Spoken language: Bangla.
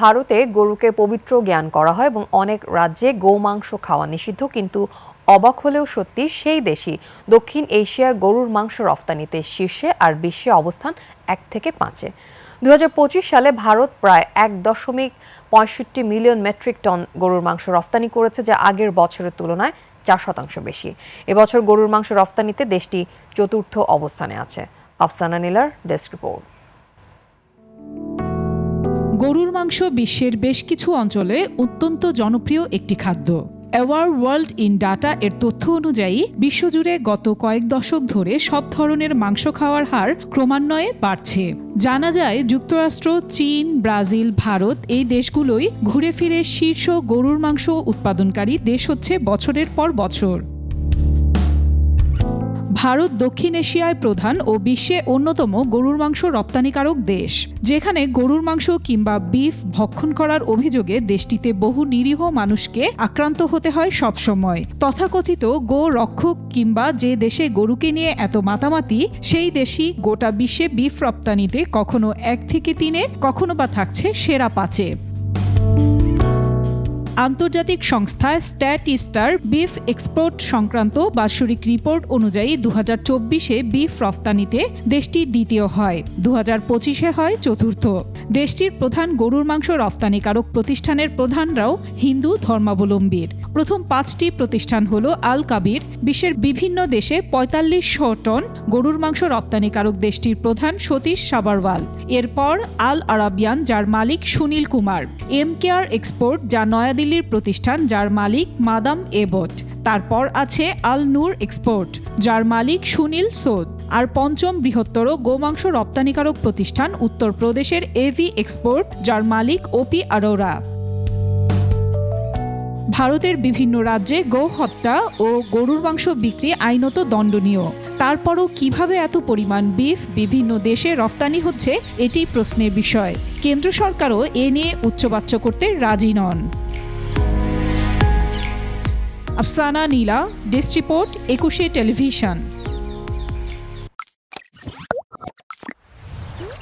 ভারতে গরুকে পবিত্র জ্ঞান করা হয় এবং অনেক রাজ্যে গোমাংস খাওয়া নিষিদ্ধ, কিন্তু অবাক হলেও সত্যি সেই দেশই দক্ষিণ এশিয়ায় গরুর মাংস রফতানিতে শীর্ষে আর বিশ্বে অবস্থান 1 থেকে 5-এ। 2025 সালে ভারত প্রায় 1.65 মিলিয়ন মেট্রিক টন গরুর মাংস রফতানি করেছে, যা আগের বছরের তুলনায় 4% বেশি। এবছর গরুর মাংস রফতানিতে দেশটি চতুর্থ অবস্থানে আছে। আফসানা নীলার ডেস্ক রিপোর্ট। গরুর মাংস বিশ্বের বেশ কিছু অঞ্চলে অত্যন্ত জনপ্রিয় একটি খাদ্য। অ্যাওয়ার ওয়ার্ল্ড ইন ডাটা এর তথ্য অনুযায়ী বিশ্বজুড়ে গত কয়েক দশক ধরে সব ধরনের মাংস খাওয়ার হার ক্রমান্বয়ে বাড়ছে। জানা যায় যুক্তরাষ্ট্র, চীন, ব্রাজিল, ভারত এই দেশগুলোই ঘুরে ফিরে শীর্ষ গরুর মাংস উৎপাদনকারী দেশ হচ্ছে বছরের পর বছর। ভারত দক্ষিণ এশিয়ায় প্রধান ও বিশ্বে অন্যতম গরুর মাংস রপ্তানিকারক দেশ, যেখানে গরুর মাংস কিংবা বিফ ভক্ষণ করার অভিযোগে দেশটিতে বহু নিরীহ মানুষকে আক্রান্ত হতে হয় সবসময়। তথাকথিত গো রক্ষক কিংবা যে দেশে গরুকে নিয়ে এত মাতামাতি, সেই দেশই গোটা বিশ্বে বিফ রপ্তানিতে কখনো 1 থেকে 3-এ, কখনো বা থাকছে সেরা 5-এ। আন্তর্জাতিক সংস্থা স্ট্যাটিস্টার বিফ এক্সপোর্ট সংক্রান্ত বার্ষিক রিপোর্ট অনুযায়ী 2024-এ বিফ রফতানিতে দেশটি দ্বিতীয় হয়, 2025-এ হয় চতুর্থ। দেশটির প্রধান গরুর মাংস রফতানিকারক প্রতিষ্ঠানের প্রধানরাও হিন্দু ধর্মাবলম্বীর। প্রথম 5টি প্রতিষ্ঠান হল আল কাবির, বিশ্বের বিভিন্ন দেশে 4500 টন গরুর মাংস রপ্তানিকারক দেশটির প্রধান সতীশ সাবারওয়াল। এরপর আল আরাবিয়ান, যার মালিক সুনীল কুমার। এমকেআর এক্সপোর্ট, যা নয়াদিল্লির প্রতিষ্ঠান, যার মালিক মাদাম এবট। তারপর আছে আল নূর এক্সপোর্ট, যার মালিক সুনীল সোদ। আর পঞ্চম বৃহত্তর গোমাংস রপ্তানিকারক প্রতিষ্ঠান উত্তরপ্রদেশের এভি এক্সপোর্ট, যার মালিক ওপি আরোরা। ভারতের বিভিন্ন রাজ্যে গো হত্যা ও গরুর মাংস বিক্রি আইনত দণ্ডনীয়। তারপরও কিভাবে এত পরিমাণ বিফ বিভিন্ন দেশে রফতানি হচ্ছে, এটি প্রশ্নের বিষয়। কেন্দ্র সরকারও এ নিয়ে উচ্চবাচ্য করতে রাজি নন। আফসানা নীলা, ডেস্ক রিপোর্ট, 21 টেলিভিশন।